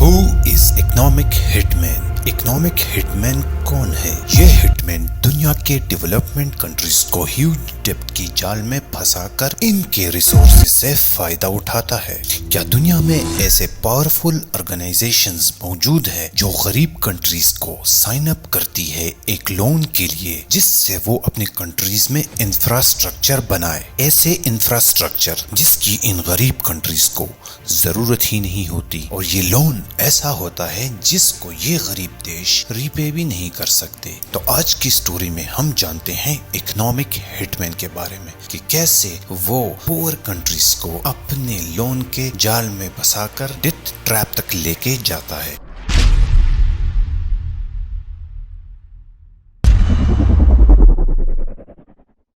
Who is economic hitman? Economic hitman कौन है? ये हिटमैन दुनिया के डेवलपमेंट कंट्रीज को ह्यूज डेब्ट की जाल में फंसाकर इनके रिसोर्सेज से फायदा उठाता है। क्या दुनिया में ऐसे पावरफुल ऑर्गेनाइजेशंस मौजूद है जो गरीब कंट्रीज को साइन अप करती है एक लोन के लिए, जिससे वो अपनी कंट्रीज में इंफ्रास्ट्रक्चर बनाए, ऐसे इंफ्रास्ट्रक्चर जिसकी इन गरीब कंट्रीज को जरूरत ही नहीं होती, और ये लोन ऐसा होता है जिसको ये गरीब देश रीपे भी नहीं कर सकते। तो आज की स्टोरी में हम जानते हैं इकोनॉमिक हिटमैन के बारे में कि कैसे वो पुअर कंट्रीज को अपने लोन के जाल में फंसाकर डेथ ट्रैप तक लेके जाता है।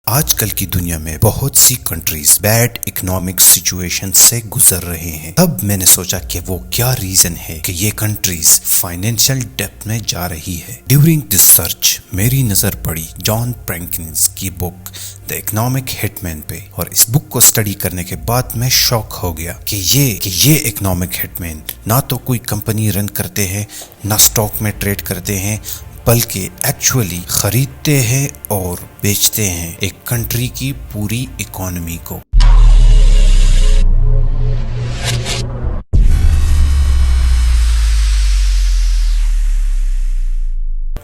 आजकल की दुनिया में बहुत सी कंट्रीज बैड इकोनॉमिक सिचुएशन से गुजर रहे हैं। तब मैंने सोचा कि वो क्या रीजन है कि ये कंट्रीज फाइनेंशियल डेब्ट में जा रही है। ड्यूरिंग दिस सर्च मेरी नजर पड़ी जॉन परकिंस की बुक द इकोनॉमिक हिटमैन पे, और इस बुक को स्टडी करने के बाद मैं शॉक हो गया कि ये इकोनॉमिक हिटमैन ना तो कोई कंपनी रन करते हैं, ना स्टॉक में ट्रेड करते हैं, बल्कि एक्चुअली खरीदते हैं और बेचते हैं एक कंट्री की पूरी इकोनॉमी को।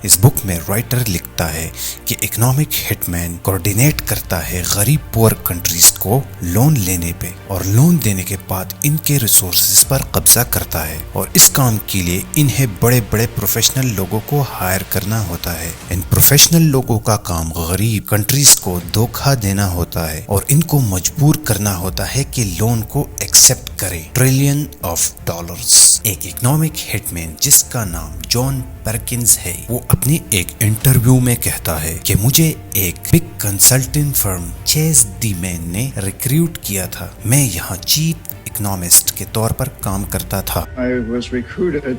इस बुक में राइटर लिखता है कि इकोनॉमिक हिटमैन कोऑर्डिनेट करता है गरीब पुअर कंट्रीज को लोन लेने पे, और लोन देने के बाद इनके रिसोर्सेज पर कब्जा करता है, और इस काम के लिए इन्हें बड़े बड़े प्रोफेशनल लोगों को हायर करना होता है। इन प्रोफेशनल लोगों का काम गरीब कंट्रीज को धोखा देना होता है और इनको मजबूर करना होता है कि लोन को एक्सेप्ट करे। Trillion of dollars. एक इकोनॉमिक हिटमैन जिसका नाम जॉन परकिंस है, वो अपनी एक इंटरव्यू में कहता है कि मुझे एक बिग कंसल्टिंग फर्म चेस डी मैन ने रिक्रूट किया था। मैं यहाँ चीफ इकोनॉमिस्ट के तौर पर काम करता था। I was recruited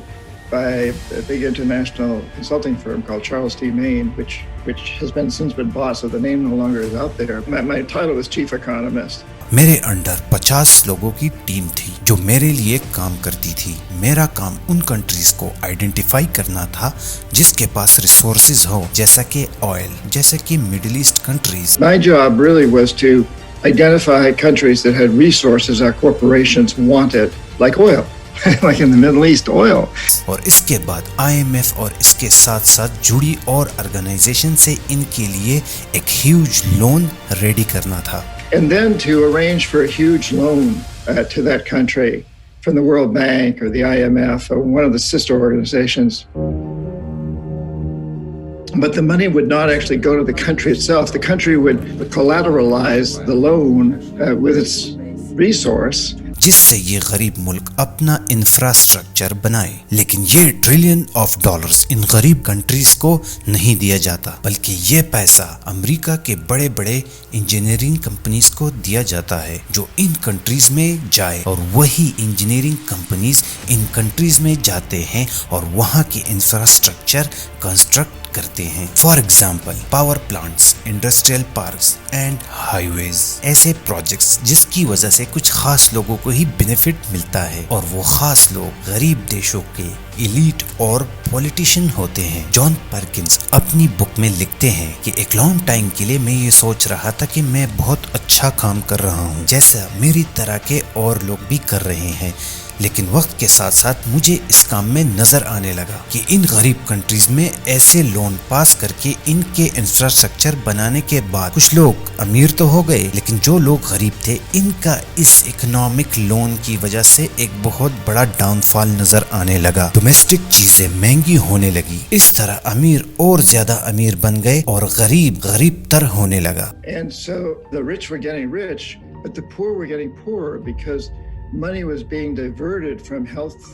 by a big international consulting firm called Charles D. Main, which has since been bought, so the name no longer is out there. My title was chief economist. मेरे under 50 लोगों की team थी जो मेरे लिए काम करती थी। मेरा काम उन कंट्रीज को आइडेंटिफाई करना था जिसके पास रिसोर्सेज हो, जैसा कि ऑयल, जैसे कि middle east countries. My job really was to identify countries that had resources our corporations wanted, like oil. like in the Middle East, oil. और इसके बाद IMF और इसके साथ साथ जुड़ी और ऑर्गेनाइजेशन से इनके लिए एक ह्यूज लोन रेडी करना था। And then to arrange for a huge loan to that country from the World Bank or the IMF or one of the sister organizations. But the money would not actually go to the country itself. The country would collateralize the loan with its resource. जिससे ये गरीब मुल्क अपना infrastructure बनाए। लेकिन ये trillion of dollars in गरीब countries को नहीं दिया जाता, बल्कि ये पैसा अमेरिका के बड़े बड़े इंजीनियरिंग कंपनीज को दिया जाता है जो इन कंट्रीज में जाए, और वही इंजीनियरिंग कंपनीज इन कंट्रीज में जाते हैं और वहाँ की इंफ्रास्ट्रक्चर कंस्ट्रक्ट करते हैं। For example power plants, industrial parks and highways, ऐसे प्रोजेक्ट्स जिसकी वजह से कुछ खास लोगों को ही बेनिफिट मिलता है, और वो खास लोग गरीब देशों के एलीट और पॉलिटिशियन होते हैं। जॉन परकिंस अपनी बुक में लिखते हैं कि एक लॉन्ग टाइम के लिए मैं ये सोच रहा था कि मैं बहुत अच्छा काम कर रहा हूँ, जैसा मेरी तरह के और लोग भी कर रहे हैं। लेकिन वक्त के साथ साथ मुझे इस काम में नजर आने लगा कि इन गरीब कंट्रीज में ऐसे लोन पास करके इनके इंफ्रास्ट्रक्चर बनाने के बाद कुछ लोग अमीर तो हो गए, लेकिन जो लोग गरीब थे इनका इस इकोनॉमिक लोन की वजह से एक बहुत बड़ा डाउनफॉल नजर आने लगा। डोमेस्टिक चीजें महंगी होने लगी। इस तरह अमीर और ज्यादा अमीर बन गए और गरीब गरीब तर होने लगा। And so the rich were getting rich, but the poor were getting poorer because money was being diverted from health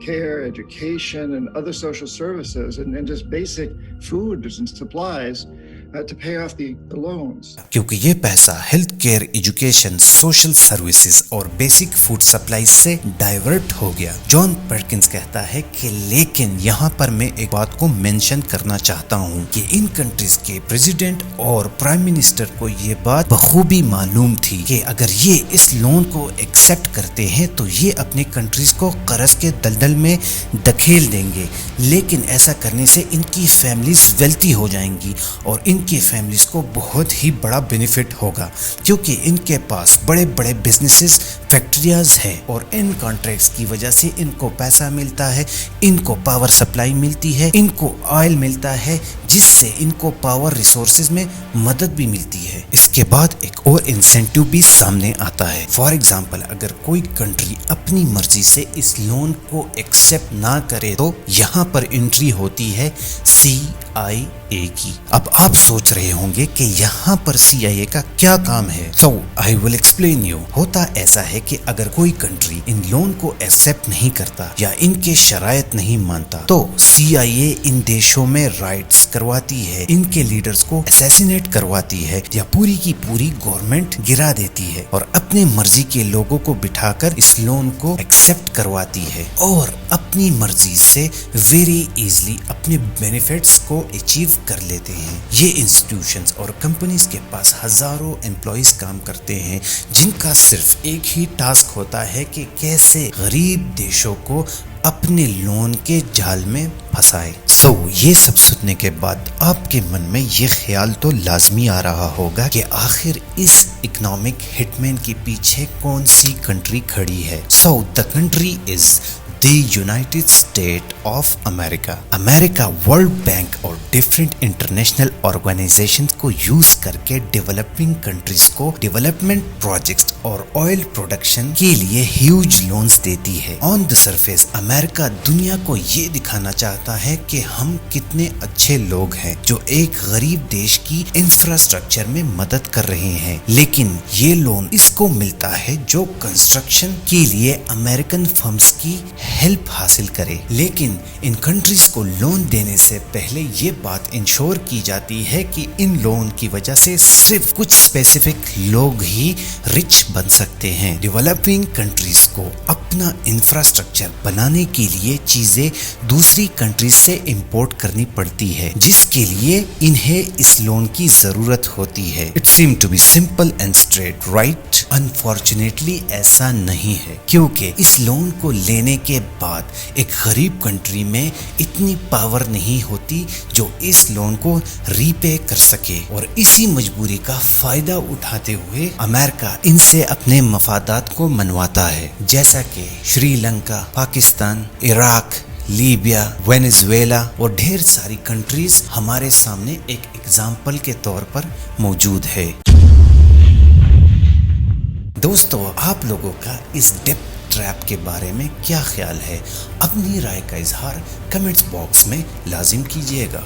care, education, and other social services, and just basic food and supplies to pay off the loans. क्योंकि ये पैसा health care, education, social services और basic food supply से divert हो गया। John Perkins कहता है कि लेकिन यहाँ पर मैं एक बात को मेंशन करना चाहता हूँ कि इन कंट्रीज के प्रेसिडेंट और प्राइम मिनिस्टर को ये बात बखूबी मालूम थी कि अगर ये इस लोन को एक्सेप्ट करते हैं तो ये अपने कंट्रीज को कर्ज के दलदल में धकेल देंगे, लेकिन ऐसा करने से इनकी फैमिलीज वेल्थी हो जाएंगी और इनकी फैमिलीज को बहुत ही बड़ा बेनिफिट होगा, क्योंकि इनके पास बड़े बड़े बिजनेसेस, फैक्ट्रियाज हैं और इन कॉन्ट्रैक्ट्स की वजह से इनको पैसा मिलता है, इनको पावर सप्लाई मिलती है, इनको ऑयल मिलता है, जिससे इनको पावर रिसोर्सेज में मदद भी मिलती है। इसके बाद एक और इंसेंटिव भी सामने आता है। फॉर एग्जाम्पल, अगर कोई कंट्री अपनी मर्जी से इस लोन को एक्सेप्ट ना करे तो यहाँ पर एंट्री होती है CIA की। अब आप सोच रहे होंगे कि यहाँ पर CIA का क्या काम है, तो आई विल एक्सप्लेन यू। होता ऐसा है कि अगर कोई कंट्री इन लोन को एक्सेप्ट नहीं करता या इनके शरायत नहीं मानता तो CIA इन देशों में राइट्स करवाती है, इनके लीडर्स को असैसिनेट करवाती है या पूरी की पूरी गवर्नमेंट गिरा देती है और अपनी मर्जी के लोगों को बिठाकर इस लोन को एक्सेप्ट करवाती है और अपनी मर्जी से वेरी इजीली अपने बेनिफिट्स को अचीव कर लेते हैं। ये इंस्टीट्यूशंस और कंपनीज के पास हजारों एम्प्लॉइज काम करते हैं जिनका सिर्फ एक ही टास्क होता है कि कैसे गरीब देशों को अपने लोन के जाल में फंसाए। ये सब सुनने के बाद आपके मन में ये ख्याल तो लाजमी आ रहा होगा कि आखिर इस इकोनॉमिक हिटमैन के पीछे कौन सी कंट्री खड़ी है। The country is The United States of America. America world bank और डिफरेंट इंटरनेशनल ऑर्गेनाइजेशंस को यूज करके डेवलपिंग कंट्रीज को डेवलपमेंट प्रोजेक्ट्स और ऑयल प्रोडक्शन के लिए ह्यूज लोन्स देती है। ऑन द सरफेस अमेरिका दुनिया को ये दिखाना चाहता है कि हम कितने अच्छे लोग हैं जो एक गरीब देश की इंफ्रास्ट्रक्चर में मदद कर रहे हैं, लेकिन ये लोन इसको मिलता है जो कंस्ट्रक्शन के लिए अमेरिकन फर्म्स की हेल्प हासिल करे। लेकिन इन कंट्रीज को लोन देने से पहले ये बात इंश्योर की जाती है कि इन लोन की वजह से सिर्फ कुछ स्पेसिफिक लोग ही रिच बन सकते हैं। डेवलपिंग कंट्रीज को अपना इंफ्रास्ट्रक्चर बनाने के लिए चीजें दूसरी कंट्रीज से इंपोर्ट करनी पड़ती है, जिसके लिए इन्हें इस लोन की जरूरत होती है। It seem to be simple and straight, right? Unfortunately ऐसा नहीं है, क्योंकि इस लोन को लेने के बाद एक गरीब कंट्री में इतनी पावर नहीं होती जो इस लोन को रीपे कर सके, और इसी मजबूरी का फायदा उठाते हुए अमेरिका इनसे अपने मफादात को मनवाता है, जैसा कि Sri Lanka, Pakistan, Iraq, Libya, Venezuela और ढेर सारी कंट्रीज हमारे सामने एक एग्जाम्पल के तौर पर मौजूद है। दोस्तों, आप लोगों का इस डेप्थ ट्रैप के बारे में क्या ख्याल है? अपनी राय का इजहार कमेंट्स बॉक्स में लाजिम कीजिएगा।